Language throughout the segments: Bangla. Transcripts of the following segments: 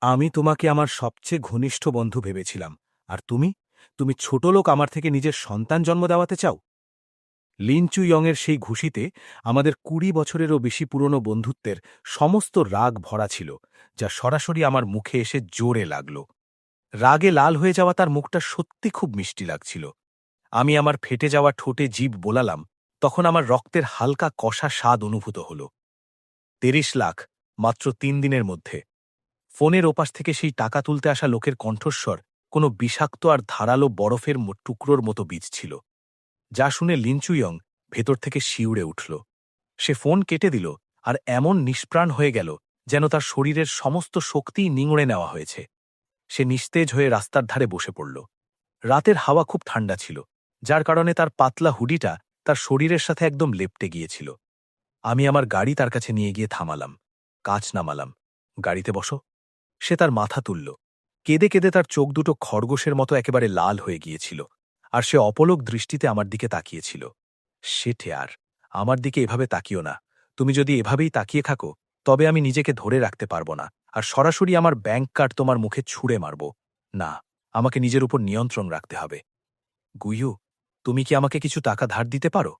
আমি তোমাকে আমার সবচেয়ে ঘনিষ্ঠ বন্ধু ভেবেছিলাম, আর তুমি ছোটলোক আমার থেকে নিজের সন্তান জন্ম দেওয়াতে চাও। লিনচু ইয়ংয়ের সেই ঘুষিতে আমাদের ২০ বছরেরও বেশি পুরনো বন্ধুত্বের সমস্ত রাগ ভরা ছিল, যা সরাসরি আমার মুখে এসে জোরে লাগল। রাগে লাল হয়ে যাওয়া তার মুখটা সত্যি খুব মিষ্টি লাগছিল। আমি আমার ফেটে যাওয়া ঠোঁটে জিভ বোলালাম, তখন আমার রক্তের হালকা কষা স্বাদ অনুভূত হল। ৩০ লাখ, মাত্র ৩ দিনের মধ্যে। ফোনের ওপাশ থেকে সেই টাকা তুলতে আসা লোকের কণ্ঠস্বর কোনো বিষাক্ত আর ধারালো বরফের টুকরোর মতো বীজ ছিল, যা শুনে লিনচুইয়ং ভেতর থেকে শিউরে উঠল। সে ফোন কেটে দিল, আর এমন নিষ্প্রাণ হয়ে গেল যেন তার শরীরের সমস্ত শক্তি নিংড়ে নেওয়া হয়েছে। সে নিস্তেজ হয়ে রাস্তার ধারে বসে পড়ল। রাতের হাওয়া খুব ঠান্ডা ছিল, যার কারণে তার পাতলা হুডিটা তার শরীরের সাথে একদম লেপ্টে গিয়েছিল। আমি আমার গাড়ি তার কাছে নিয়ে গিয়ে থামালাম, কাঁচ নামালাম। গাড়িতে বসো। সে তার মাথা তুলল। কেঁদে কেঁদে তার চোখ দুটো খরগোশের মতো একেবারে লাল হয়ে গিয়েছিল, আর সে অপলক দৃষ্টিতে আমার দিকে তাকিয়েছিল। শেঠে, আর আমার দিকে এভাবে তাকিও না। তুমি যদি এভাবেই তাকিয়ে থাকো, তবে আমি নিজেকে ধরে রাখতে পারব না, আর সরাসরি আমার ব্যাংক কার্ড তোমার মুখে ছুঁড়ে মারব। না, আমাকে নিজের উপর নিয়ন্ত্রণ রাখতে হবে। গুইয়ু, তুমি কি আমাকে কিছু টাকা ধার দিতে পারো?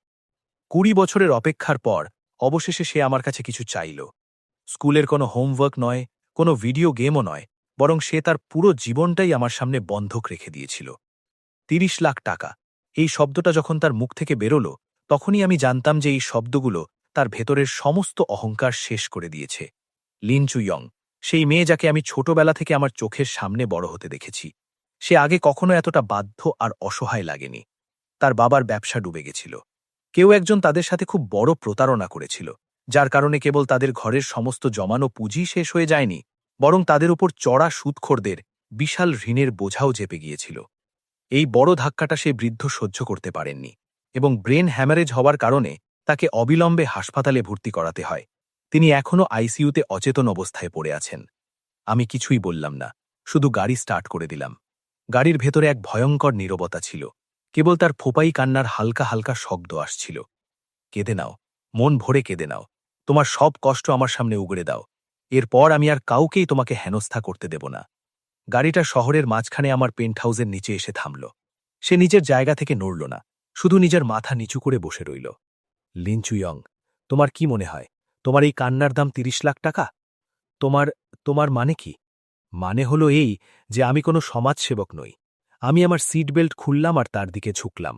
২০ বছরের অপেক্ষার পর অবশেষে সে আমার কাছে কিছু চাইল। স্কুলের কোনো হোমওয়ার্ক নয়, কোনো ভিডিও গেমও নয়, বরং সে তার পুরো জীবনটাই আমার সামনে বন্ধক রেখে দিয়েছিল। ৩০ লাখ টাকা, এই শব্দটা যখন তার মুখ থেকে বেরোল, তখনই আমি জানতাম যে এই শব্দগুলো তার ভেতরের সমস্ত অহংকার শেষ করে দিয়েছে। লিনচুইয়ং, সেই মেয়ে যাকে আমি ছোটবেলা থেকে আমার চোখের সামনে বড় হতে দেখেছি, সে আগে কখনো এতটা বাধ্য আর অসহায় লাগেনি। তার বাবার ব্যবসা ডুবে গেছিল। কেউ একজন তাদের সাথে খুব বড় প্রতারণা করেছিল, যার কারণে কেবল তাদের ঘরের সমস্ত জমানো পুঁজি শেষ হয়ে যায়নি, বরং তাদের উপর চড়া সুদখোরদের বিশাল ঋণের বোঝাও চেপে গিয়েছিল। এই বড় ধাক্কাটা সে বৃদ্ধ সহ্য করতে পারেননি, এবং ব্রেন হ্যামারেজ হওয়ার কারণে তাকে অবিলম্বে হাসপাতালে ভর্তি করাতে হয়। তিনি এখনও আইসিইউতে অচেতন অবস্থায় পড়ে আছেন। আমি কিছুই বললাম না, শুধু গাড়ি স্টার্ট করে দিলাম। গাড়ির ভেতরে এক ভয়ঙ্কর নীরবতা ছিল, কেবল তার ফোপাই কান্নার হালকা হালকা শব্দ আসছিল। কেঁদে নাও, মন ভরে কেঁদে নাও। তোমার সব কষ্ট আমার সামনে উগড়ে দাও। এরপর আমি আর কাউকেই তোমাকে হেনস্থা করতে দেব না। গাড়িটা শহরের মাঝখানে আমার পেন্টহাউসের নিচে এসে থামল। সে নিজের জায়গা থেকে নড়ল না, শুধু নিজের মাথা নিচু করে বসে রইল। লিনচুইয়ং, তোমার কি মনে হয় তোমার এই কান্নার দাম ৩০ লাখ টাকা? তোমার তোমার মানে কি? মানে হলো এই যে আমি কোনো সমাজসেবক নই। আমি আমার সিট বেল্ট খুললাম আর তার দিকে ঝুঁকলাম।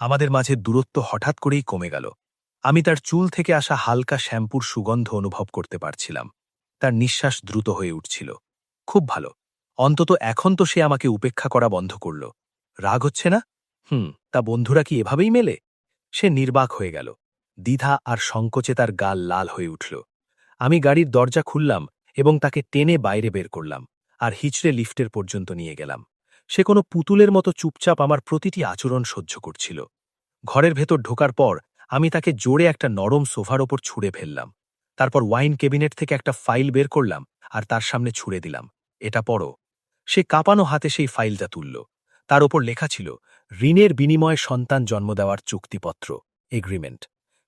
আমাদের মাঝে দূরত্ব হঠাৎ করেই কমে গেল। আমি তার চুল থেকে আসা হালকা শ্যাম্পুর সুগন্ধ অনুভব করতে পারছিলাম। তার নিঃশ্বাস দ্রুত হয়ে উঠছিল। খুব ভালো। অন্তত এখন তো সে আমাকে উপেক্ষা করা বন্ধ করল। রাগ হচ্ছে না? তা বন্ধুরা কি এভাবেই মেলে? সে নির্বাক হয়ে গেল। দ্বিধা আর সংকোচে তার গাল লাল হয়ে উঠল। আমি গাড়ির দরজা খুললাম এবং তাকে টেনে বাইরে বের করলাম, আর হিচড়ে লিফটের পর্যন্ত নিয়ে গেলাম। সে কোনো পুতুলের মতো চুপচাপ আমার প্রতিটি আচরণ সহ্য করছিল। ঘরের ভেতর ঢোকার পর আমি তাকে জোরে একটা নরম সোফার ওপর ছুঁড়ে ফেললাম। তারপর ওয়াইন ক্যাবিনেট থেকে একটা ফাইল বের করলাম আর তার সামনে ছুঁড়ে দিলাম। এটা পড়ো। সে কাঁপানো হাতে সেই ফাইলটা তুলল। তার ওপর লেখা ছিল ঋণের বিনিময়ে সন্তান জন্ম দেওয়ার চুক্তিপত্র, এগ্রিমেন্ট।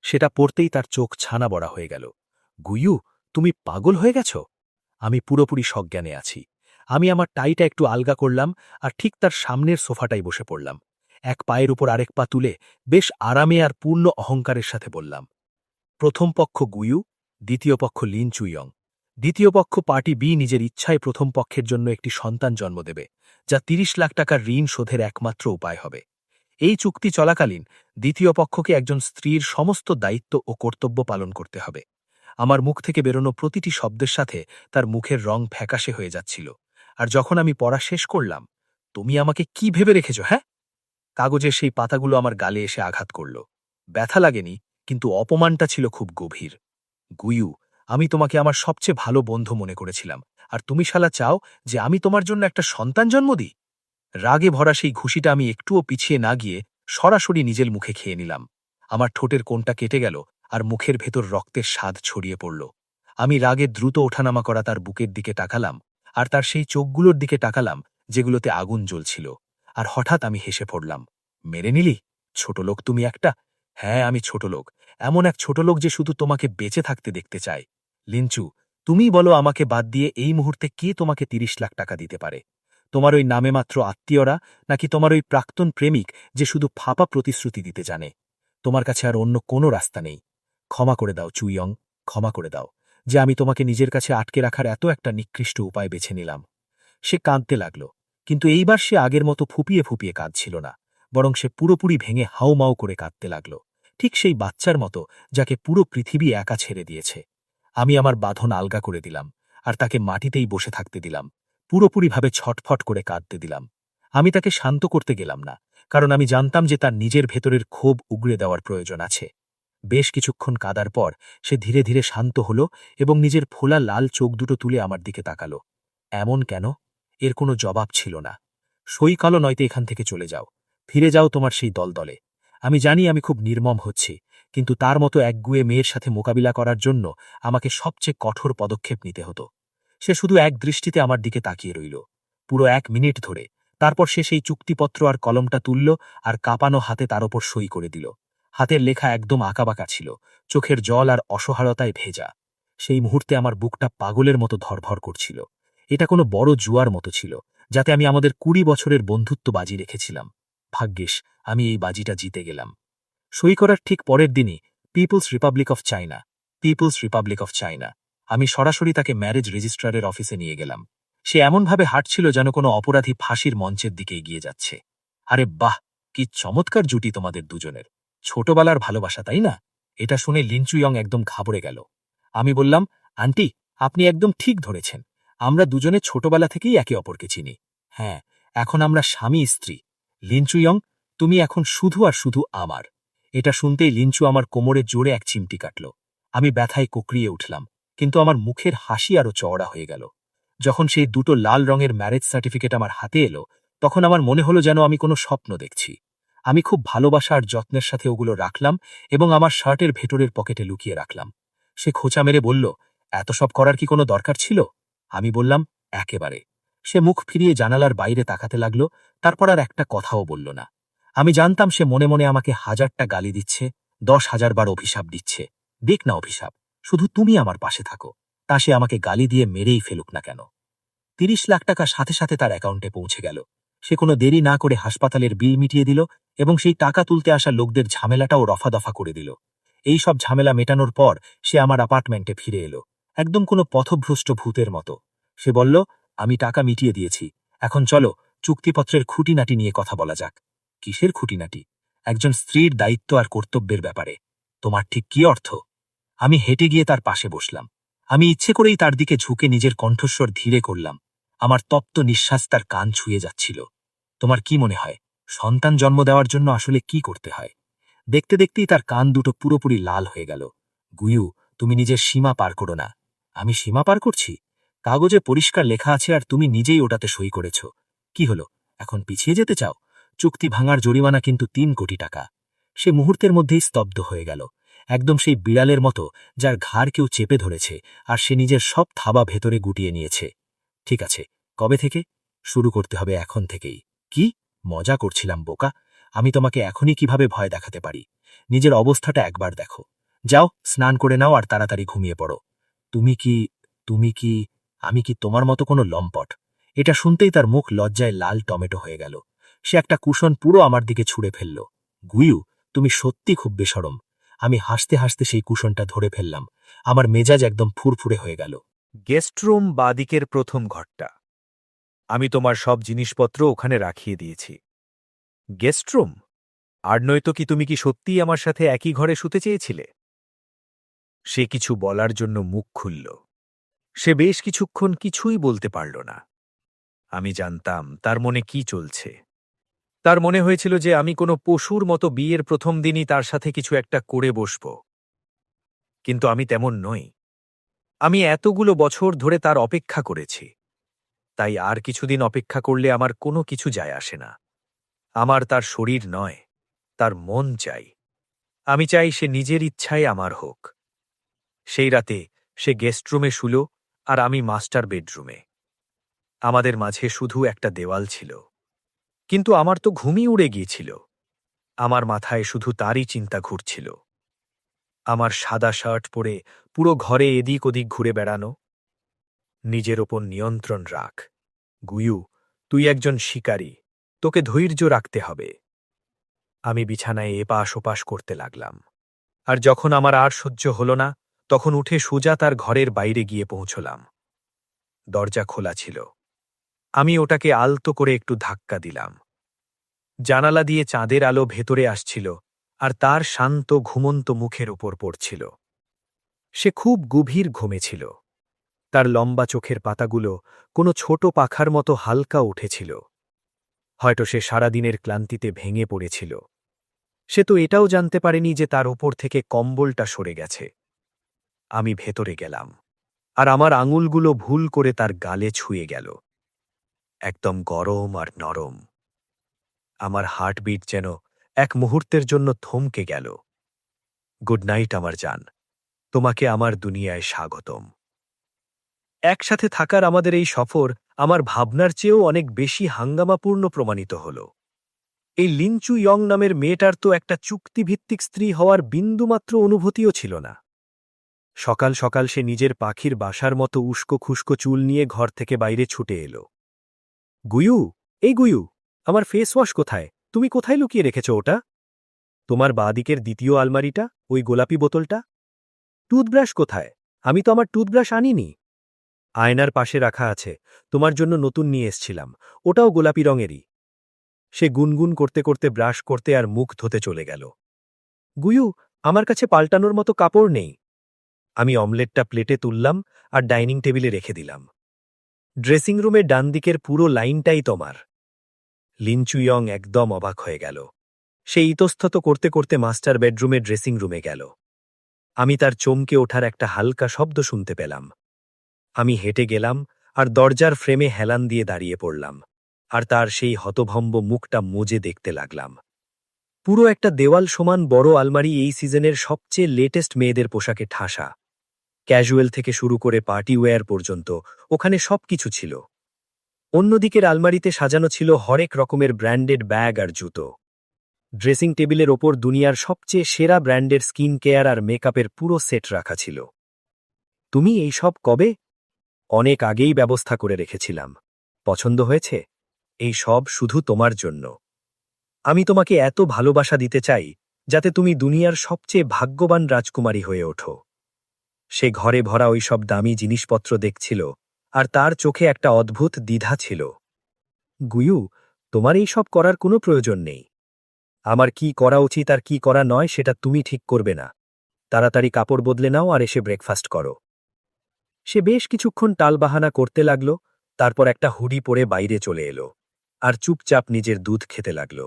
সেটা পড়তেই তার চোখ ছানা বড়া হয়ে গেল। গুইয়ু, তুমি পাগল হয়ে গেছ? আমি পুরোপুরি সজ্ঞানে আছি। আমি আমার টাইটা একটু আলগা করলাম আর ঠিক তার সামনের সোফাটাই বসে পড়লাম। এক পায়ের উপর আরেক পা তুলে বেশ আরামে আর পূর্ণ অহংকারের সাথে বললাম, প্রথম পক্ষ গুইয়ু, দ্বিতীয় পক্ষ লিনচুইয়ং। দ্বিতীয় পক্ষ পার্টি বি নিজের ইচ্ছায় প্রথম পক্ষের জন্য একটি সন্তান জন্ম দেবে, যা ৩০ লাখ টাকার ঋণ শোধের একমাত্র উপায় হবে। এই চুক্তি চলাকালীন দ্বিতীয় পক্ষকে একজন স্ত্রীর সমস্ত দায়িত্ব ও কর্তব্য পালন করতে হবে। আমার মুখ থেকে বেরোনো প্রতিটি শব্দের সাথে তার মুখের রং ফ্যাকাশে হয়ে যাচ্ছিল। আর যখন আমি পড়া শেষ করলাম, তুমি আমাকে কি ভেবে রেখেছ, হ্যাঁ? কাগজের সেই পাতাগুলো আমার গালে এসে আঘাত করল। ব্যথা লাগেনি, কিন্তু অপমানটা ছিল খুব গভীর। গুইয়ু, আমি তোমাকে আমার সবচেয়ে ভালো বন্ধু মনে করেছিলাম, আর তুমি শালা চাও যে আমি তোমার জন্য একটা সন্তান জন্ম দিই? রাগে ভরা সেই ঘুষিটা আমি একটুও পিছিয়ে না গিয়ে সরাসরি নিজের মুখে খেয়ে নিলাম। আমার ঠোঁটের কোণটা কেটে গেল, আর মুখের ভেতর রক্তের স্বাদ ছড়িয়ে পড়ল। আমি রাগে দ্রুত ওঠানামা করা তার বুকের দিকে তাকালাম, আর তার সেই চোখগুলোর দিকে তাকালাম যেগুলোতে আগুন জ্বলছিল। আর হঠাৎ আমি হেসে পড়লাম। মেরে নিলি? ছোট লোক তুমি একটা। হ্যাঁ, আমি ছোট লোক। এমন এক ছোট লোক যে শুধু তোমাকে বেঁচে থাকতে দেখতে চায়। লিনচু, তুমিই বলো আমাকে বাদ দিয়ে এই মুহূর্তে কে তোমাকে ৩০ লাখ টাকা দিতে পারে? তোমার ওই নামে মাত্র আত্মীয়রা, নাকি তোমার ওই প্রাক্তন প্রেমিক যে শুধু ফাঁপা প্রতিশ্রুতি দিতে জানে? তোমার কাছে আর অন্য কোনো রাস্তা নেই। ক্ষমা করে দাও চুইয়ং, ক্ষমা করে দাও যে আমি তোমাকে নিজের কাছে আটকে রাখার এত একটা নিকৃষ্ট উপায় বেছে নিলাম। সে কাঁদতে লাগল, কিন্তু এইবার সে আগের মতো ফুপিয়ে ফুপিয়ে কাঁদছিল না, বরং সে পুরোপুরি ভেঙে হাউমাউ করে কাঁদতে লাগল, ঠিক সেই বাচ্চার মতো যাকে পুরো পৃথিবী একা ছেড়ে দিয়েছে। আমি আমার বাঁধন আলগা করে দিলাম, আর তাকে মাটিতেই বসে থাকতে দিলাম, পুরোপুরিভাবে ছটফট করে কাঁদতে দিলাম। আমি তাকে শান্ত করতে গেলাম না, কারণ আমি জানতাম যে তার নিজের ভেতরের ক্ষোভ উগড়ে দেওয়ার প্রয়োজন আছে। বেশ কিছুক্ষণ কাঁদার পর সে ধীরে ধীরে শান্ত হল এবং নিজের ফোলা লাল চোখ দুটো তুলে আমার দিকে তাকালো। এমন কেন? এর কোনো জবাব ছিল না। সই কালো নয়তো এখান থেকে চলে যাও, ফিরে যাও তোমার সেই দলদলে। আমি জানি আমি খুব নির্মম হচ্ছি, কিন্তু তার মতো একগুঁয়ে মেয়ের সাথে মোকাবিলা করার জন্য আমাকে সবচেয়ে কঠোর পদক্ষেপ নিতে হতো। সে শুধু এক দৃষ্টিতে আমার দিকে তাকিয়ে রইল, পুরো ১ মিনিট ধরে। তারপর সে সেই চুক্তিপত্র আর কলমটা তুলল আর কাঁপানো হাতে তার ওপর সই করে দিল। হাতের লেখা একদম আঁকাবাঁকা ছিল, চোখের জল আর অসহায়তায় ভেজা। সেই মুহূর্তে আমার বুকটা পাগলের মতো ধরভর করছিল। এটা কোনো বড় জুয়ার মতো ছিল, যাতে আমি আমাদের ২০ বছরের বন্ধুত্ব বাজি রেখেছিলাম। ভাগ্যিস আমি এই বাজিটা জিতে গেলাম। সই করার ঠিক পরের দিনই People's Republic of China, People's Republic of China, আমি সরাসরি তাকে ম্যারেজ রেজিস্ট্রারের অফিসে নিয়ে গেলাম। সে এমনভাবে হাঁটছিল যেন কোনো অপরাধী ফাঁসির মঞ্চের দিকে এগিয়ে যাচ্ছে। আরে বাহ, কি চমৎকার জুটি তোমাদের দুজনের! ছোটবেলার ভালোবাসা, তাই না? এটা শুনে লিনচুইয়ং একদম ঘাবড়ে গেল। আমি বললাম, আন্টি, আপনি একদম ঠিক ধরেছেন। আমরা দুজনে ছোটবেলা থেকেই একে অপরকে চিনি। হ্যাঁ, এখন আমরা স্বামী স্ত্রী। লিনচুইয়ং, তুমি এখন শুধু আর শুধু আমার। এটা শুনতেই লিনচু আমার কোমরে জোরে এক চিমটি কাটল। আমি ব্যথায় কোকড়িয়ে উঠলাম, কিন্তু আমার মুখের হাসি আরো চওড়া হয়ে গেল। যখন সেই দুটো লাল রঙের ম্যারেজ সার্টিফিকেট আমার হাতে এলো, তখন আমার মনে হলো যেন আমি কোনো স্বপ্ন দেখছি। আমি খুব ভালোবাসা আর যত্নের সাথে ওগুলো রাখলাম এবং আমার শার্টের ভেতরের পকেটে লুকিয়ে রাখলাম। সে খোঁচা মেরে বলল, এত সব করার কি কোনো দরকার ছিল? আমি বললাম, একেবারে। সে মুখ ফিরিয়ে জানালার বাইরে তাকাতে লাগল, তারপর আর একটা কথাও বলল না। আমি জানতাম সে মনে মনে আমাকে ১০০০টা গালি দিচ্ছে, ১০,০০০ বার অভিশাপ দিচ্ছে। দিক না অভিশাপ, শুধু তুমি আমার পাশে থাকো। তা সে আমাকে গালি দিয়ে মেরেই ফেলুক না কেন। ৩০ লাখ টাকা সাথে সাথে তার অ্যাকাউন্টে পৌঁছে গেল। সে কোনো দেরি না করে হাসপাতালের বিল মিটিয়ে দিল এবং সেই টাকা তুলতে আসা লোকদের ঝামেলাটাও রফাদফা করে দিল। এই সব ঝামেলা মেটানোর পর সে আমার অ্যাপার্টমেন্টে ফিরে এলো, একদম কোনো পথভ্রষ্ট ভূতের মতো। সে বলল, আমি টাকা মিটিয়ে দিয়েছি, এখন চলো চুক্তিপত্রের খুঁটিনাটি নিয়ে কথা বলা যাক। কিসের খুঁটিনাটি? একজন স্ত্রীর দায়িত্ব আর কর্তব্যের ব্যাপারে। তোমার ঠিক কি অর্থ? আমি হেঁটে গিয়ে তার পাশে বসলাম। আমি ইচ্ছে করেই তার দিকে ঝুঁকে নিজের কণ্ঠস্বর ধীরে করলাম। আমার তপ্ত নিঃশ্বাস তার কান ছুঁয়ে যাচ্ছিল। তোমার কি মনে হয়, সন্তান জন্ম দেওয়ার জন্য আসলে কি করতে হয়? দেখতে দেখতেই তার কান দুটো পুরোপুরি লাল হয়ে গেল। গুয়ু, তুমি নিজের সীমা পার করো না। আমি সীমা পার করছি? কাগজে পরিষ্কার লেখা আছে আর তুমি নিজেই ওটাতে সই করেছ। কি হলো, এখন পিছিয়ে যেতে চাও? চুক্তি ভাঙার জরিমানা কিন্তু ৩ কোটি টাকা। সে মুহূর্তের মধ্যেই স্তব্ধ হয়ে গেল, একদম সেই বিড়ালের মতো যার ঘাড় কেউ চেপে ধরেছে আর সে নিজের সব থাবা ভেতরে গুটিয়ে নিয়েছে। ঠিক আছে, কবে থেকে? শুরু করতে হবে এখন থেকেই। কি? মজা করছিলাম বোকা। আমি তোমাকে এখনই কিভাবে ভয় দেখাতে পারি? নিজের অবস্থাটা একবার দেখো। যাও, স্নান করে নাও আর তাড়াতাড়ি ঘুমিয়ে পড়ো। তুমি কি তুমি কি আমি কি তোমার মতো কোনো লম্পট? এটা শুনতেই তার মুখ লজ্জায় লাল টমেটো হয়ে গেল। সে একটা কুশন পুরো আমার দিকে ছুঁড়ে ফেলল। গুয়ু, তুমি সত্যি খুব বেশরম। আমি হাসতে হাসতে সেই কুশনটা ধরে ফেললাম। আমার মেজাজ একদম ফুরফুরে হয়ে গেল। গেস্টরুম বাদিকের প্রথম ঘরটা। আমি তোমার সব জিনিসপত্র ওখানে রাখিয়ে দিয়েছি। গেস্টরুম? আর নয়তো কি তুমি কি সত্যিই আমার সাথে একই ঘরে শুতে চেয়েছিলে? সে কিছু বলার জন্য মুখ খুলল। সে বেশ কিছুক্ষণ কিছুই বলতে পারল না। আমি জানতাম তার মনে কি চলছে। তার মনে হয়েছিল যে আমি কোনো পশুর মতো বিয়ের প্রথম দিনই তার সাথে কিছু একটা করে বসব। কিন্তু আমি তেমন নই। আমি এতগুলো বছর ধরে তার অপেক্ষা করেছি, তাই আর কিছুদিন অপেক্ষা করলে আমার কোনো কিছু যায় আসে না। আমার তার শরীর নয়, তার মন চাই। আমি চাই সে নিজের ইচ্ছায় আমার হোক। সেই রাতে সে গেস্টরুমে শুল আর আমি মাস্টার বেডরুমে। আমাদের মাঝে শুধু একটা দেওয়াল ছিল, কিন্তু আমার তো ঘুমই উড়ে গিয়েছিল। আমার মাথায় শুধু তারই চিন্তা ঘুরছিল। আমার সাদা শার্ট পরে পুরো ঘরে এদিক ওদিক ঘুরে বেড়ানো, নিজের ওপর নিয়ন্ত্রণ রাখ। গুয়ু, তুই একজন শিকারী, তোকে ধৈর্য রাখতে হবে। আমি বিছানায় এপাশ ওপাশ করতে লাগলাম। আর যখন আমার আর সহ্য হল না, তখন উঠে সোজা তার ঘরের বাইরে গিয়ে পৌঁছলাম। দরজা খোলা ছিল। আমি ওটাকে আলতো করে একটু ধাক্কা দিলাম। জানালা দিয়ে চাঁদের আলো ভেতরে আসছিল, আর তার শান্ত ঘুমন্ত মুখের উপর পড়ছিল। সে খুব গভীর ঘুমেছিল। তার লম্বা চোখের পাতাগুলো কোনো ছোট পাখার মতো হালকা উঠেছিল। হয়তো সে সারাদিনের ক্লান্তিতে ভেঙে পড়েছিল। সে তো এটাও জানতে পারেনি যে তার ওপর থেকে কম্বলটা সরে গেছে। আমি ভেতরে গেলাম, আর আমার আঙুলগুলো ভুল করে তার গালে ছুঁয়ে গেল। একদম গরম আর নরম। আমার হার্টবিট যেন এক মুহূর্তের জন্য থমকে গেল। গুড নাইট আমার জান, তোমাকে আমার দুনিয়ায় স্বাগতম। একসাথে থাকার আমাদের এই সফর আমার ভাবনার চেয়েও অনেক বেশি হাঙ্গামাপূর্ণ প্রমাণিত হল। এই লিনচু ইয়ং নামের মেয়েটার তো একটা চুক্তিভিত্তিক স্ত্রী হওয়ার বিন্দুমাত্র অনুভূতিও ছিল না। সকাল সকাল সে নিজের পাখির বাসার মতো উস্কো খুস্কো চুল নিয়ে ঘর থেকে বাইরে ছুটে এলো। গুয়ু, এই গুয়ু, আমার ফেস ওয়াশ কোথায়? তুমি কোথায় লুকিয়ে রেখেছ ওটা? তোমার বাঁদিকের দ্বিতীয় আলমারিটা, ওই গোলাপি বোতলটা? টুথব্রাশ কোথায়? আমি তো আমার টুথব্রাশ আনিনি। আয়নার পাশে রাখা আছে, তোমার জন্য নতুন নিয়ে এসছিলাম, ওটাও গোলাপি রঙেরই। সে গুনগুন করতে করতে ব্রাশ করতে আর মুখ ধুতে চলে গেল। গুয়ু, আমার কাছে পাল্টানোর মতো কাপড় নেই। আমি অমলেটটা প্লেটে তুললাম আর ডাইনিং টেবিলে রেখে দিলাম। ড্রেসিং রুমের ডান দিকের পুরো লাইনটাই তোমার। লিনচু ইয়ং একদম অবাক হয়ে গেল। সে ইতস্তত করতে করতে মাস্টার বেডরুমে ড্রেসিং রুমে গেল। আমি তার চমকে ওঠার একটা হালকা শব্দ শুনতে পেলাম। আমি হেঁটে গেলাম আর দরজার ফ্রেমে হেলান দিয়ে দাঁড়িয়ে পড়লাম, আর তার সেই হতভম্ব মুখটা মুজে দেখতে লাগলাম। পুরো একটা দেওয়াল সমান বড় আলমারি এই সিজনের সবচেয়ে লেটেস্ট মেয়েদের পোশাকে ঠাসা। ক্যাজুয়াল থেকে শুরু করে পার্টি ওয়্যার পর্যন্ত ওখানে সবকিছু ছিল। অন্যদিকের আলমারিতে সাজানো ছিল হরেক রকমের ব্র্যান্ডেড ব্যাগ আর জুতো। ড্রেসিং টেবিলের ওপর দুনিয়ার সবচেয়ে সেরা ব্র্যান্ডের স্কিন কেয়ার আর মেকআপের পুরো সেট রাখা ছিল। তুমি এই সব কবে? অনেক আগেই ব্যবস্থা করে রেখেছিলাম। পছন্দ হয়েছে? এই সব শুধু তোমার জন্য। আমি তোমাকে এত ভালোবাসা দিতে চাই যাতে তুমি দুনিয়ার সবচেয়ে ভাগ্যবান রাজকুমারী হয়ে ওঠো। সে ঘরে ভরা ওই সব দামি জিনিসপত্র দেখছিল, আর তার চোখে একটা অদ্ভুত দ্বিধা ছিল। গুয়ু, তোমার এই সব করার কোনো প্রয়োজন নেই। আমার কি করা উচিত আর কি করা নয় সেটা তুমি ঠিক করবে না। তাড়াতাড়ি কাপড় বদলে নাও আর এসে ব্রেকফাস্ট করো। সে বেশ কিছুক্ষণ টালবাহানা করতে লাগল, তারপর একটা হুডি পরে বাইরে চলে এলো আর চুপচাপ নিজের দুধ খেতে লাগল।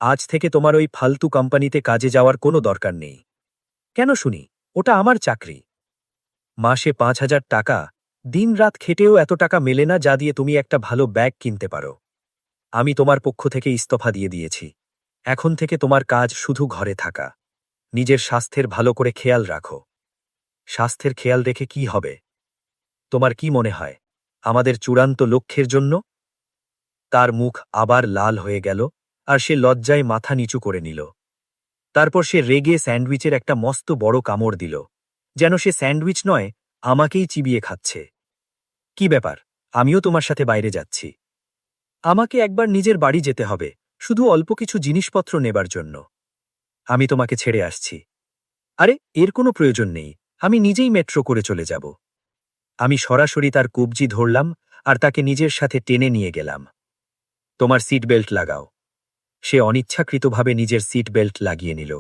আজ থেকে তোমার ওই ফালতু কোম্পানিতে কাজে যাওয়ার কোনো দরকার নেই। কেন শুনি? ওটা আমার চাকরি। মাসে ৫,০০০ টাকা, দিনরাত খেটেও এত টাকা মেলে না যা দিয়ে তুমি একটা ভালো ব্যাগ কিনতে পারো। আমি তোমার পক্ষ থেকে ইস্তফা দিয়ে দিয়েছি। এখন থেকে তোমার কাজ শুধু ঘরে থাকা। নিজের স্বাস্থ্যের ভালো করে খেয়াল রাখো। স্বাস্থ্যের খেয়াল রেখে কি হবে? তোমার কি মনে হয় আমাদের চূড়ান্ত লক্ষ্যের জন্য? তার মুখ আবার লাল হয়ে গেল, আর সে লজ্জায় মাথা নিচু করে নিল। তারপর সে রেগে স্যান্ডউইচের একটা মস্ত বড় কামড় দিল, যেন সে স্যান্ডউইচ নয়, আমাকেই চিবিয়ে খাচ্ছে। কি ব্যাপার? আমিও তোমার সাথে বাইরে যাচ্ছি। আমাকে একবার নিজের বাড়ি যেতে হবে, শুধু অল্প কিছু জিনিসপত্র নেবার জন্য। আমি তোমাকে ছেড়ে আসছি। আরে, এর কোনো প্রয়োজন নেই, আমি নিজেই মেট্রো করে চলে যাব। আমি সরাসরি তার কবজি ধরলাম আর তাকে নিজের সাথে টেনে নিয়ে গেলাম। তোমার সিট বেল্ট লাগাও। সে অনিচ্ছাকৃতভাবে নিজের সিট বেল্ট লাগিয়ে নিল।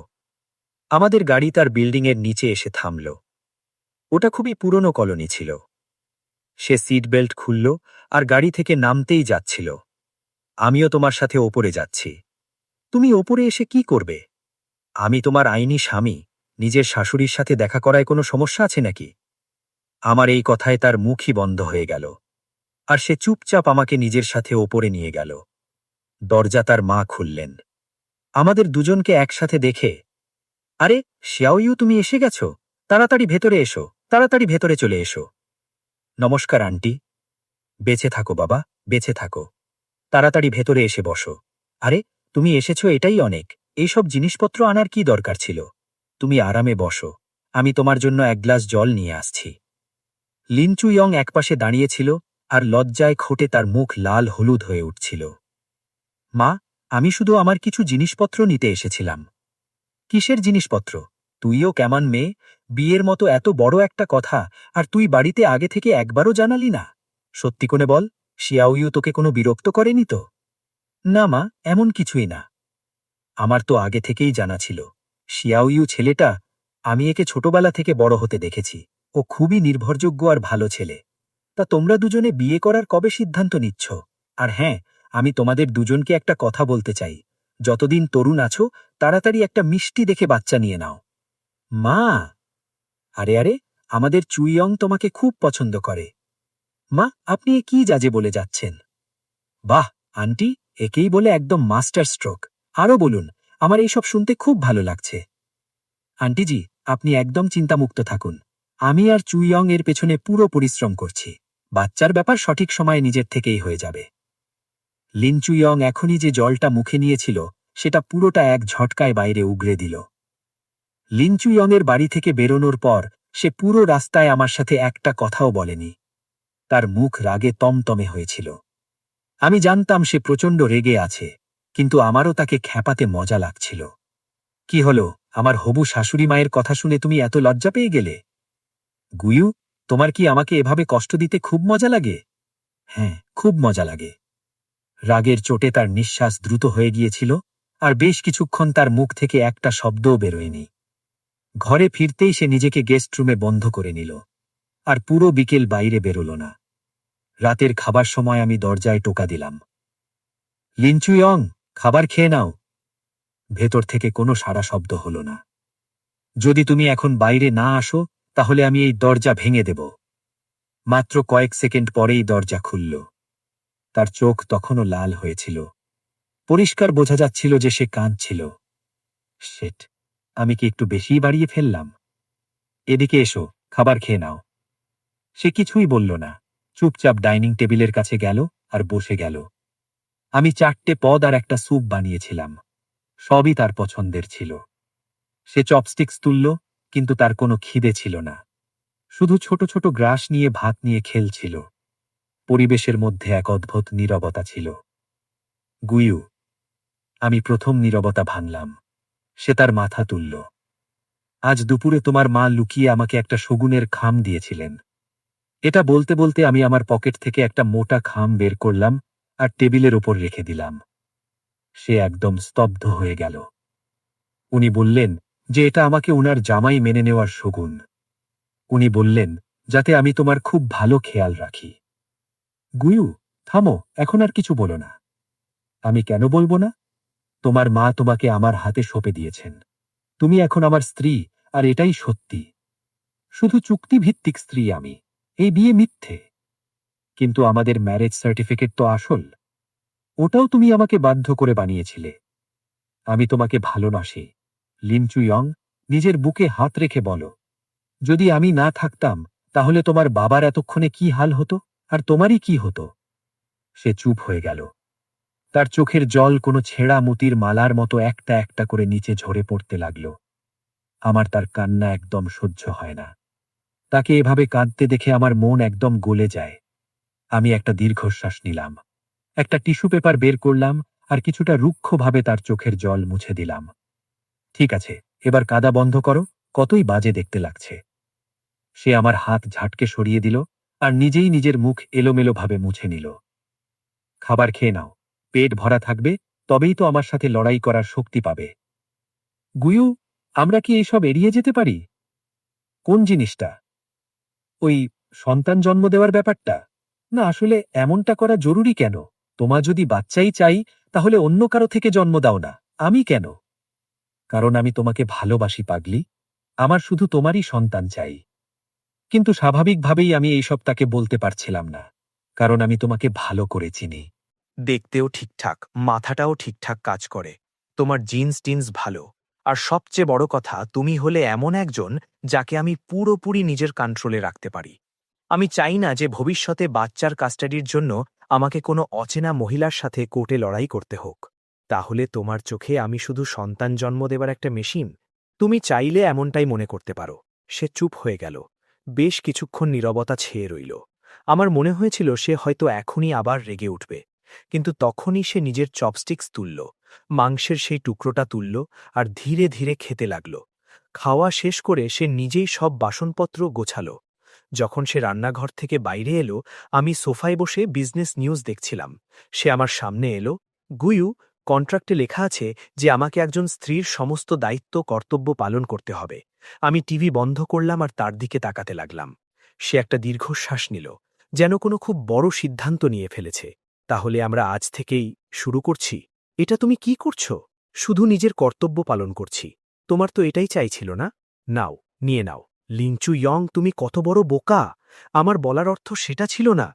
আমাদের গাড়ি তার বিল্ডিংয়ের নিচে এসে থামল। ওটা খুবই পুরনো কলোনি ছিল। সে সিট বেল্ট খুলল আর গাড়ি থেকে নামতেই যাচ্ছিল। আমিও তোমার সাথে ওপরে যাচ্ছি। তুমি ওপরে এসে কি করবে? আমি তোমার আইনি স্বামী, নিজের শাশুড়ির সাথে দেখা করায় কোনো সমস্যা আছে নাকি? আমার এই কথায় তার মুখই বন্ধ হয়ে গেল, আর সে চুপচাপ আমাকে নিজের সাথে ওপরে নিয়ে গেল। দরজা তার মা খুললেন। আমাদের দুজনকে একসাথে দেখে, আরে শিয়াওইউ, তুমি এসে গেছ? তাড়াতাড়ি ভেতরে এসো, তাড়াতাড়ি ভেতরে চলে এসো। নমস্কার আন্টি। বেঁচে থাকো বাবা, বেঁচে থাকো। তাড়াতাড়ি ভেতরে এসে বসো। আরে, তুমি এসেছো এটাই অনেক। এইসব জিনিসপত্র আনার কি দরকার ছিল? তুমি আরামে বসো, আমি তোমার জন্য এক গ্লাস জল নিয়ে আসছি। লিনচু ইয়ং একপাশে দাঁড়িয়েছিল আর লজ্জায় খোটে তার মুখ লাল হলুদ হয়ে উঠছিল। মা, আমি শুধু আমার কিছু জিনিসপত্র নিতে এসেছিলাম। কিসের জিনিসপত্র? তুইও কেমন মেয়ে, বিয়ের মতো এত বড় একটা কথা, আর তুই বাড়িতে আগে থেকে একবারও জানালি না? সত্যি করে বল, শিয়াওইউ তোকে কোনো বিরক্ত করেনি তো? না মা, এমন কিছুই না। আমার তো আগে থেকেই জানা ছিল। শিয়াওইউ ছেলেটা, আমি একে ছোটবেলা থেকে বড় হতে দেখেছি। ও খুবই নির্ভরযোগ্য আর ভালো ছেলে। তা তোমরা দুজনে বিয়ে করার কবে সিদ্ধান্ত নিচ্ছ? আর হ্যাঁ, আমি তোমাদের দুজনকে একটা কথা বলতে চাই। যতদিন তরুণ আছো, তাড়াতাড়ি একটা মিষ্টি দেখে বাচ্চা নিয়ে নাও। মা! আরে আরে, আমাদের চুইয়ং তোমাকে খুব পছন্দ করে। মা, আপনি এ কি জাজে বলে যাচ্ছেন? বাহ আন্টি, একেই বলে একদম মাস্টার স্ট্রোক। আরও বলুন, আমার এইসব শুনতে খুব ভালো লাগছে। আন্টিজি, আপনি একদম চিন্তামুক্ত থাকুন। আমি আর চুইয়ং এর পেছনে পুরো পরিশ্রম করছি। বাচ্চার ব্যাপার সঠিক সময়ে নিজের থেকেই হয়ে যাবে। লিন চুইয়ং এখনই যে জলটা মুখে নিয়েছিল, সেটা পুরোটা এক ঝটকায় বাইরে উগরে দিল। লিন চুইয়ংয়ের বাড়ি থেকে বেরোনোর পর সে পুরো রাস্তায় আমার সাথে একটা কথাও বলেনি। তার মুখ রাগে তমতমে হয়েছিল। আমি জানতাম সে প্রচণ্ড রেগে আছে, কিন্তু আমারও তাকে খ্যাপাতে মজা লাগছিল। কি হলো, আমার হবু শাশুড়ি মায়ের কথা শুনে তুমি এত লজ্জা পেয়ে গেলে? গুয়ু, তোমার কি আমাকে এভাবে কষ্ট দিতে খুব মজা লাগে? হ্যাঁ, খুব মজা লাগে। রাগের চোটে তার নিঃশ্বাস দ্রুত হয়ে গিয়েছিল, আর বেশ কিছুক্ষণ তার মুখ থেকে একটা শব্দও বেরোয়নি। ঘরে ফিরতেই সে নিজেকে গেস্ট রুমে বন্ধ করে নিল, আর পুরো বিকেল বাইরে বেরোল না। রাতের খাবার সময় আমি দরজায় টোকা দিলাম। লিনচুইয়ং, খাবার খেয়ে নাও। ভেতর থেকে কোনো সাড়া শব্দ হল না। যদি তুমি এখন বাইরে না আসো, তাহলে আমি এই দরজা ভেঙে দেব। মাত্র কয়েক সেকেন্ড পরেই দরজা খুলল। তার চোখ তখনও লাল হয়েছিল। পরিষ্কার বোঝা যাচ্ছিল যে সে কাঁদছিল। শেট, আমি কি একটু বেশিই বাড়িয়ে ফেললাম? এদিকে এসো, খাবার খেয়ে নাও। সে কিছুই বলল না, চুপচাপ ডাইনিং টেবিলের কাছে গেল আর বসে গেল। আমি 4টে পদ আর একটা স্যুপ বানিয়েছিলাম। সবই তার পছন্দের ছিল। সে চপস্টিক্স তুলল, কিন্তু তার কোনো খিদে ছিল না। শুধু ছোট ছোট গ্রাস নিয়ে ভাত নিয়ে খেলছিল। পরিবেশের মধ্যে এক অদ্ভুত নীরবতা ছিল। গুয়ু। আমি প্রথম নীরবতা ভাঙলাম। সে তার মাথা তুলল। আজ দুপুরে তোমার মা লুকিয়ে আমাকে একটা শগুনের খাম দিয়েছিলেন। এটা বলতে বলতে আমি আমার পকেট থেকে একটা মোটা খাম বের করলাম আর টেবিলের ওপর রেখে দিলাম। সে একদম স্তব্ধ হয়ে গেল। উনি বললেন যে এটা আমাকে উনার জামাই মেনে নেওয়ার শগুন। উনি বললেন যাতে আমি তোমার খুব ভালো খেয়াল রাখি। গুয়ু, থামো, এখন আর কিছু বলো না। আমি কেন বলবো না? তোমার মা তোমাকে আমার হাতে সঁপে দিয়েছেন। তুমি এখন আমার স্ত্রী, আর এটাই সত্যি। শুধু চুক্তিভিত্তিক স্ত্রী আমি। এই বিয়ে মিথ্যে। কিন্তু আমাদের ম্যারেজ সার্টিফিকেট তো আসল। ওটাও তুমি আমাকে বাধ্য করে বানিয়েছিলে। আমি তোমাকে ভালোবাসি। লিন চুইয়ং, নিজের বুকে হাত রেখে বলো, যদি আমি না থাকতাম, তাহলে তোমার বাবার এতক্ষণে কি হাল হতো, আর তোমারই কি হতো? সে চুপ হয়ে গেল। তার চোখের জল কোনো ছেঁড়া মতির মালার মতো একটা একটা করে নিচে ঝরে পড়তে লাগল। আমার তার কান্না একদম সহ্য হয় না। তাকে এভাবে কাঁদতে দেখে আমার মন একদম গলে যায়। আমি একটা দীর্ঘশ্বাস নিলাম। একটা টিস্যু পেপার বের করলাম আর কিছুটা রুক্ষভাবে তার চোখের জল মুছে দিলাম। ঠিক আছে, এবার কাঁদা বন্ধ করো, কতই বাজে দেখতে লাগছে। সে আমার হাত ঝাটকে সরিয়ে দিল আর নিজেই নিজের মুখ এলোমেলোভাবে মুছে নিল। খাবার খেয়ে নাও, পেট ভরা থাকবে, তবেই তো আমার সাথে লড়াই করার শক্তি পাবে। গুয়ু, আমরা কি এইসব এড়িয়ে যেতে পারি? কোন জিনিসটা? ওই সন্তান জন্ম দেওয়ার ব্যাপারটা? না, আসলে এমনটা করা জরুরি কেন? তোমার যদি বাচ্চাই চাই, তাহলে অন্য কারো থেকে জন্ম দাও না। আমি কেন? কারণ আমি তোমাকে ভালোবাসি পাগলি। আমার শুধু তোমারই সন্তান চাই। কিন্তু স্বাভাবিকভাবেই আমি এইসব তাকে বলতে পারছিলাম না, কারণ আমি তোমাকে ভালো করে চিনি। দেখতেও ঠিকঠাক, মাথাটাও ঠিকঠাক কাজ করে। তোমার জিন্স টিন্স ভালো। আর সবচেয়ে বড় কথা, তুমি হলে এমন একজন যাকে আমি পুরোপুরি নিজের কন্ট্রোলে রাখতে পারি। আমি চাই না যে ভবিষ্যতে বাচ্চার কাস্টাডির জন্য আমাকে কোনো অচেনা মহিলার সাথে কোর্টে লড়াই করতে হোক। তাহলে তোমার চোখে আমি শুধু সন্তান জন্ম দেবার একটা মেশিন? তুমি চাইলে এমনটাই মনে করতে পারো। সে চুপ হয়ে গেল। বেশ কিছুক্ষণ নীরবতা ছেয়ে রইল। আমার মনে হয়েছিল সে হয়তো এখনই আবার রেগে উঠবে, কিন্তু তখনই সে নিজের চপস্টিক্স তুলল, মাংসের সেই টুকরোটা তুলল আর ধীরে ধীরে খেতে লাগল। খাওয়া শেষ করে সে নিজেই সব বাসনপত্র গোছাল। যখন সে রান্নাঘর থেকে বাইরে এলো, আমি সোফায় বসে বিজনেস নিউজ দেখছিলাম। সে আমার সামনে এলো। গুয়ু, কন্ট্রাক্টে লেখা আছে যে আমাকে একজন স্ত্রীর সমস্ত দায়িত্ব কর্তব্য পালন করতে হবে। আমি টিভি বন্ধ করলাম আর তার দিকে তাকাতে লাগলাম। সে একটা দীর্ঘশ্বাস নিল, যেন কোনো খুব বড় সিদ্ধান্ত নিয়ে ফেলেছে। তাহলে আমরা আজ থেকেই শুরু করছি। এটা তুমি কি করছো? শুধু নিজের কর্তব্য পালন করছি। তোমার তো এটাই চাইছিল না? নাও, নিয়ে নাও। লিনচু ইয়ং, তুমি কত বড় বোকা! আমার বলার অর্থ সেটা ছিল না।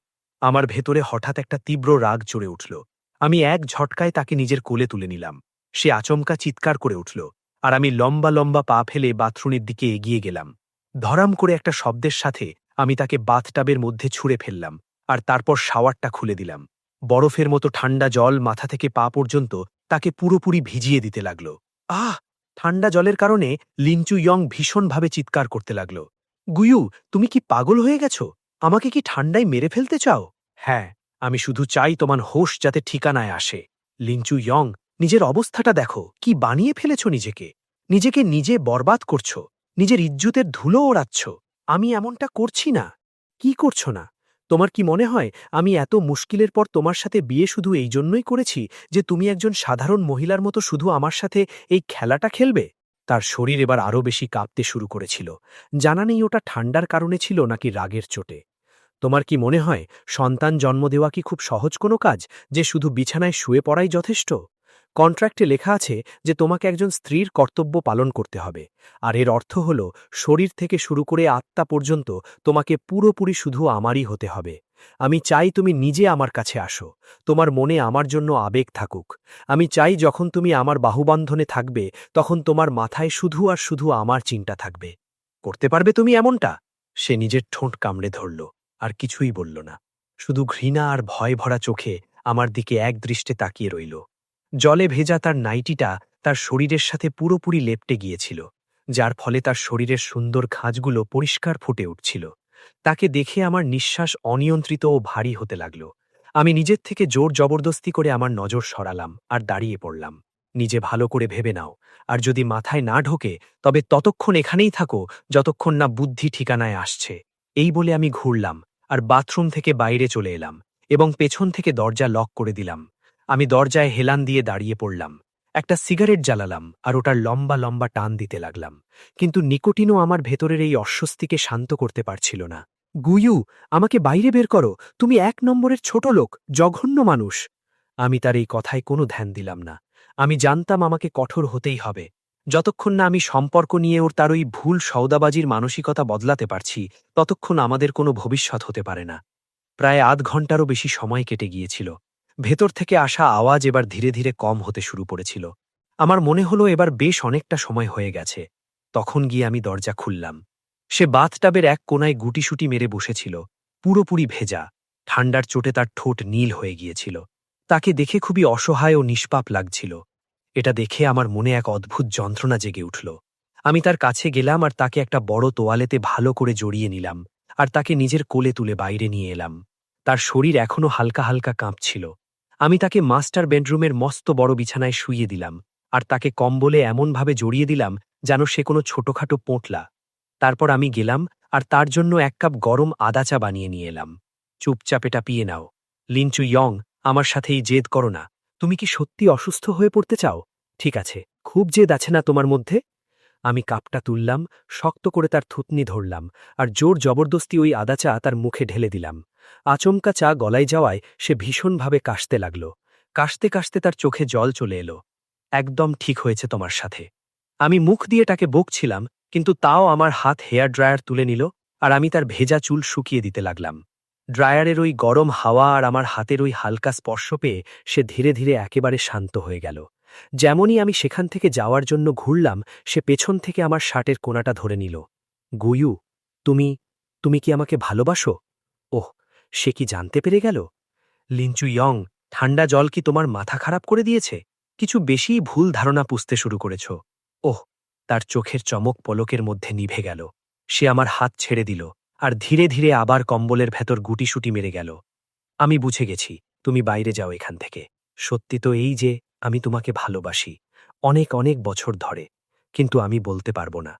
আমার ভেতরে হঠাৎ একটা তীব্র রাগ চড়ে উঠল। আমি এক ঝটকায় তাকে নিজের কোলে তুলে নিলাম। সে আচমকা চিৎকার করে উঠল, আর আমি লম্বা লম্বা পা ফেলে বাথরুমের দিকে এগিয়ে গেলাম। ধরাম করে একটা শব্দের সাথে আমি তাকে বাথটাবের মধ্যে ছুঁড়ে ফেললাম, আর তারপর শাওয়ারটা খুলে দিলাম। বরফের মতো ঠান্ডা জল মাথা থেকে পা পর্যন্ত তাকে পুরোপুরি ভিজিয়ে দিতে লাগল। আহ! ঠান্ডা জলের কারণে লিনচু ইয়ং ভীষণভাবে চিৎকার করতে লাগল। গুয়ু, তুমি কি পাগল হয়ে গেছ? আমাকে কি ঠান্ডায় মেরে ফেলতে চাও? হ্যাঁ, আমি শুধু চাই তোমার হোশ যাতে ঠিকানায় আসে। লিনচু ইয়ং, নিজের অবস্থাটা দেখো, কি বানিয়ে ফেলেছ নিজেকে। নিজেকে নিজে বরবাদ করছ, নিজের ইজ্জতের ধুলো ওড়াচ্ছ। আমি এমনটা করছি না। কি করছ না? তোমার কি মনে হয় আমি এত মুশকিলের পর তোমার সাথে বিয়ে শুধু এই জন্যই করেছি যে তুমি একজন সাধারণ মহিলার মতো শুধু আমার সাথে এই খেলাটা খেলবে? তার শরীর এবার আরও বেশি কাঁপতে শুরু করেছিল। জানা নেই ওটা ঠান্ডার কারণে ছিল নাকি রাগের চোটে। তোমার কি মনে হয় সন্তান জন্ম দেওয়া কি খুব সহজ কোনো কাজ, যে শুধু বিছানায় শুয়ে পড়াই যথেষ্ট? কন্ট্রাক্টে লেখা আছে যে তোমাকে একজন স্ত্রীর কর্তব্য পালন করতে হবে, আর এর অর্থ হল শরীর থেকে শুরু করে আত্মা পর্যন্ত তোমাকে পুরোপুরি শুধু আমারই হতে হবে। আমি চাই তুমি নিজে আমার কাছে আসো, তোমার মনে আমার জন্য আবেগ থাকুক। আমি চাই যখন তুমি আমার বাহুবন্ধনে থাকবে তখন তোমার মাথায় শুধু আর শুধু আমার চিন্তা থাকবে। করতে পারবে তুমি এমনটা? সে নিজের ঠোঁট কামড়ে ধরল, আর কিছুই বলল না। শুধু ঘৃণা আর ভয় ভরা চোখে আমার দিকে একদৃষ্টে তাকিয়ে রইল। জলে ভেজা তার নাইটিটা তার শরীরের সাথে পুরোপুরি লেপ্টে গিয়েছিল, যার ফলে তার শরীরের সুন্দর খাঁজগুলো পরিষ্কার ফুটে উঠছিল। তাকে দেখে আমার নিঃশ্বাস অনিয়ন্ত্রিত ও ভারী হতে লাগল। আমি নিজের থেকে জোর জবরদস্তি করে আমার নজর সরালাম আর দাঁড়িয়ে পড়লাম। নিজে ভালো করে ভেবে নাও, আর যদি মাথায় না ঢোকে তবে ততক্ষণ এখানেই থাকো যতক্ষণ না বুদ্ধি ঠিকানায় আসছে। এই বলে আমি ঘুরলাম আর বাথরুম থেকে বাইরে চলে এলাম এবং পেছন থেকে দরজা লক করে দিলাম। আমি দরজায় হেলান দিয়ে দাঁড়িয়ে পড়লাম। একটা সিগারেট জ্বালালাম আর ওটার লম্বা লম্বা টান দিতে লাগলাম, কিন্তু নিকোটিনও আমার ভেতরের এই অস্বস্তিকে শান্ত করতে পারছিল না। গুয়ু, আমাকে বাইরে বের করো, তুমি ১ নম্বরের ছোট লোক, জঘন্য মানুষ। আমি তার এই কথায় কোনো ধ্যান দিলাম না। আমি জানতাম আমাকে কঠোর হতেই হবে। যতক্ষণ না আমি সম্পর্ক নিয়ে ওর তার ওই ভুল সওদাবাজির মানসিকতা বদলাতে পারছি, ততক্ষণ আমাদের কোনো ভবিষ্যৎ হতে পারে না। প্রায় আধ ঘন্টারও বেশি সময় কেটে গিয়েছিল। ভেতর থেকে আসা আওয়াজ এবার ধীরে ধীরে কম হতে শুরু করেছিল। আমার মনে হলো এবার বেশ অনেকটা সময় হয়ে গেছে। তখন গিয়ে আমি দরজা খুললাম। সে বাথটাবের এক কোণায় গুটিসুটি মেরে বসেছিল, পুরোপুরি ভেজা। ঠান্ডার চোটে তার ঠোঁট নীল হয়ে গিয়েছিল। তাকে দেখে খুবই অসহায় ও নিষ্পাপ লাগছিল। এটা দেখে আমার মনে এক অদ্ভুত যন্ত্রণা জেগে উঠল। আমি তার কাছে গেলাম আর তাকে একটা বড় তোয়ালেতে ভালো করে জড়িয়ে নিলাম, আর তাকে নিজের কোলে তুলে বাইরে নিয়ে এলাম। তার শরীর এখনও হালকা হালকা কাঁপছিল। আমি তাকে মাস্টার বেডরুমের মস্ত বড় বিছানায় শুইয়ে দিলাম, আর তাকে কম্বলে এমনভাবে জড়িয়ে দিলাম যেন সে কোনো ছোটখাটো পোঁটলা। তারপর আমি গেলাম আর তার জন্য ১ কাপ গরম আদা চা বানিয়ে নিয়ে এলাম। চুপচাপ এটা পিয়ে নাও। লিনচু ইয়ং, আমার সাথেই জেদ করো না। তুমি কি সত্যি অসুস্থ হয়ে পড়তে চাও? ঠিক আছে, খুব জেদ আছে না তোমার মধ্যে? আমি কাপটা তুললাম, শক্ত করে তার থুতনি ধরলাম, আর জোর জবরদস্তি ওই আদা চা তার মুখে ঢেলে দিলাম। আচমকা চা গলায় যাওয়ায় সে ভীষণভাবে কাশতে লাগল। কাশতে কাশতে তার চোখে জল চলে এলো। একদম ঠিক হয়েছে তোমার সাথে। আমি মুখ দিয়ে তাকে বকছিলাম, কিন্তু তাও আমার হাত হেয়ার ড্রায়ার তুলে নিল, আর আমি তার ভেজা চুল শুকিয়ে দিতে লাগলাম। ড্রায়ারের ওই গরম হাওয়া আর আমার হাতের ওই হালকা স্পর্শ পেয়ে সে ধীরে ধীরে একেবারে শান্ত হয়ে গেল। যেমনই আমি সেখান থেকে যাওয়ার জন্য ঘুরলাম, সে পেছন থেকে আমার শার্টের কোণাটা ধরে নিল। গুয়ু, তুমি তুমি কি আমাকে ভালোবাসো? ওহ, সে কি জানতে পেরে গেল? লিনচু ইয়ং, ঠান্ডা জল কি তোমার মাথা খারাপ করে দিয়েছে? কিছু বেশিই ভুল ধারণা পুষতে শুরু করেছ। ওহ! তার চোখের চমক পলকের মধ্যে নিভে গেল। সে আমার হাত ছেড়ে দিল, আর ধীরে ধীরে আবার কম্বলের ভেতর গুটিসুটি মেরে গেল। আমি বুঝে গেছি, তুমি বাইরে যাও এখান থেকে। সত্যি তো এই যে আমি তোমাকে ভালোবাসি, অনেক অনেক বছর ধরে। কিন্তু আমি বলতে পারবো না,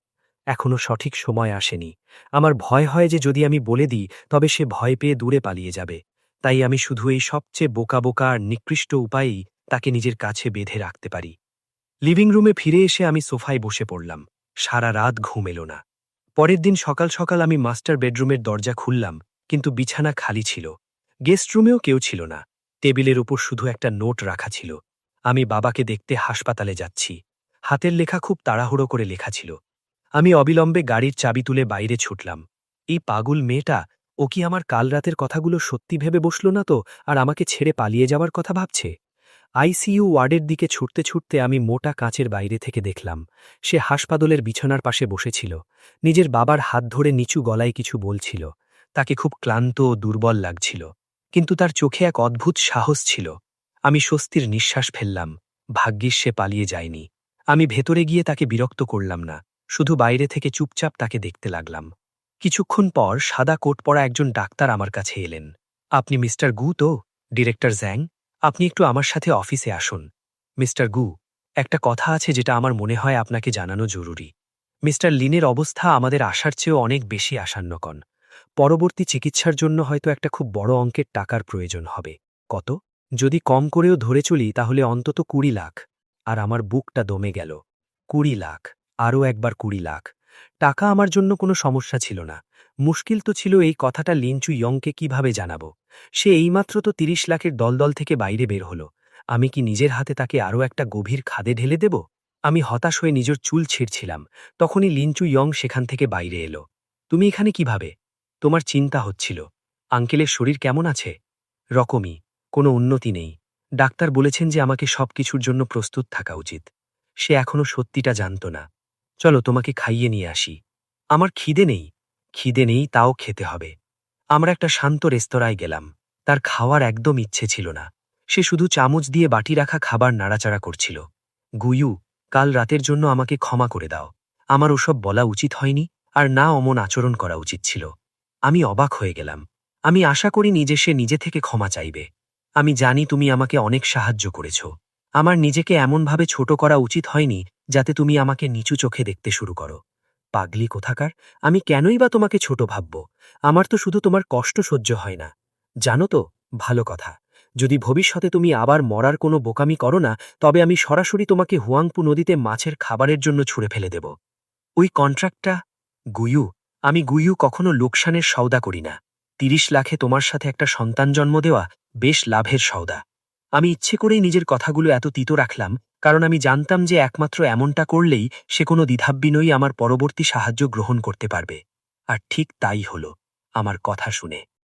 এখনো সঠিক সময় আসেনি। আমার ভয় হয় যে যদি আমি বলে দিই তবে সে ভয় পেয়ে দূরে পালিয়ে যাবে। তাই আমি শুধু এই সবচেয়ে বোকা বোকা আর নিকৃষ্ট উপায়েই তাকে নিজের কাছে বেঁধে রাখতে পারি। লিভিং রুমে ফিরে এসে আমি সোফায় বসে পড়লাম। সারা রাত ঘুম এলো না। পরের দিন সকাল সকাল আমি মাস্টার বেডরুমের দরজা খুললাম, কিন্তু বিছানা খালি ছিল। গেস্ট রুমেও কেউ ছিল না। টেবিলের উপর শুধু একটা নোট রাখা ছিল। আমি বাবাকে দেখতে হাসপাতালে যাচ্ছি। হাতের লেখা খুব তাড়াহুড়ো করে লেখা ছিল। আমি অবিলম্বে গাড়ির চাবি তুলে বাইরে ছুটলাম। এই পাগল মেয়েটা, ও কি আমার কাল রাতের কথাগুলো সত্যি ভেবে বসল না তো, আর আমাকে ছেড়ে পালিয়ে যাওয়ার কথা ভাবছে? আইসিইউ ওয়ার্ডের দিকে ছুটতে ছুটতে আমি মোটা কাঁচের বাইরে থেকে দেখলাম সে হাসপাতালের বিছানার পাশে বসেছিল, নিজের বাবার হাত ধরে নিচু গলায় কিছু বলছিল। তাকে খুব ক্লান্ত ও দুর্বল লাগছিল, কিন্তু তার চোখে এক অদ্ভুত সাহস ছিল। আমি স্বস্তির নিঃশ্বাস ফেললাম। ভাগ্যিস সে পালিয়ে যায়নি। আমি ভেতরে গিয়ে তাকে বিরক্ত করলাম না, শুধু বাইরে থেকে চুপচাপ তাকে দেখতে লাগলাম। কিছুক্ষণ পর সাদা কোট পরা একজন ডাক্তার আমার কাছে এলেন। আপনি মিস্টার গু তো? ডিরেক্টর জ্যাং, আপনি একটু আমার সাথে অফিসে আসুন। মিস্টার গু, একটা কথা আছে যেটা আমার মনে হয় আপনাকে জানানো জরুরি। মিস্টার লিনের অবস্থা আমাদের আশার চেয়েও অনেক বেশি আশান্যকর। পরবর্তী চিকিৎসার জন্য হয়তো একটা খুব বড় অঙ্কের টাকার প্রয়োজন হবে। কত? যদি কম করেও ধরে চলি তাহলে অন্তত 20 লাখ। আর আমার বুকটা দমে গেল। 20 লাখ, আরও একবার 20 লাখ। টাকা আমার জন্য কোনো সমস্যা ছিল না। মুশকিল তো ছিল এই কথাটা লিনচু ইয়ংকে কিভাবে জানাবো। সে এইমাত্র তো 30 লাখের দলদল থেকে বাইরে বের হলো। আমি কি নিজের হাতে তাকে আরও একটা গভীর খাদে ঢেলে দেব? আমি হতাশ হয়ে নিজের চুল ছিঁড়ছিলাম। তখনই লিনচু ইয়ং সেখান থেকে বাইরে এলো। তুমি এখানে কিভাবে? তোমার চিন্তা হচ্ছিল। আঙ্কেলের শরীর কেমন আছে? রকমই, কোনো উন্নতি নেই। ডাক্তার বলেছেন যে আমাকে সবকিছুর জন্য প্রস্তুত থাকা উচিত। সে এখনো সত্যিটা জানত না। চলো তোমাকে খাইয়ে নিয়ে আসি। আমার খিদে নেই। খিদে নেই, তাও খেতে হবে। আমরা একটা শান্ত রেস্তোরাঁয় গেলাম। তার খাওয়ার একদম ইচ্ছে ছিল না। সে শুধু চামচ দিয়ে বাটি রাখা খাবার নাড়াচাড়া করছিল। গুয়ু, কাল রাতের জন্য আমাকে ক্ষমা করে দাও। আমার ওসব বলা উচিত হয়নি, আর না অমন আচরণ করা উচিত ছিল। আমি অবাক হয়ে গেলাম। আমি আশা করিনি যে সে নিজে থেকে ক্ষমা চাইবে। আমি জানি তুমি আমাকে অনেক সাহায্য করেছ। আমার নিজেকে এমনভাবে ছোট করা উচিত হয়নি যাতে তুমি আমাকে নিচু চোখে দেখতে শুরু করো। পাগলি কোথাকার, আমি কেনই বা তোমাকে ছোট ভাবব? আমার তো শুধু তোমার কষ্ট সহ্য হয় না। জানো তো, ভালো কথা, যদি ভবিষ্যতে তুমি আবার মরার কোনো বোকামি করো না, তবে আমি সরাসরি তোমাকে হুয়াংপু নদীতে মাছের খাবারের জন্য ছুঁড়ে ফেলে দেব। ওই কন্ট্রাক্টটা? গুয়ু, আমি গুয়ু কখনো লোকসানের সওদা করি না। 30 লাখে তোমার সাথে একটা সন্তান জন্ম দেওয়া বেশ লাভের সওদা। আমি ইচ্ছে করেই নিজের কথাগুলো এত তিতো রাখলাম, কারণ আমি জানতাম যে একমাত্র এমনটা করলেই সে কোনো দ্বিধাবিনয়ী আমার পরবর্তী সাহায্য গ্রহণ করতে পারবে। আর ঠিক তাই হলো, আমার কথা শুনে।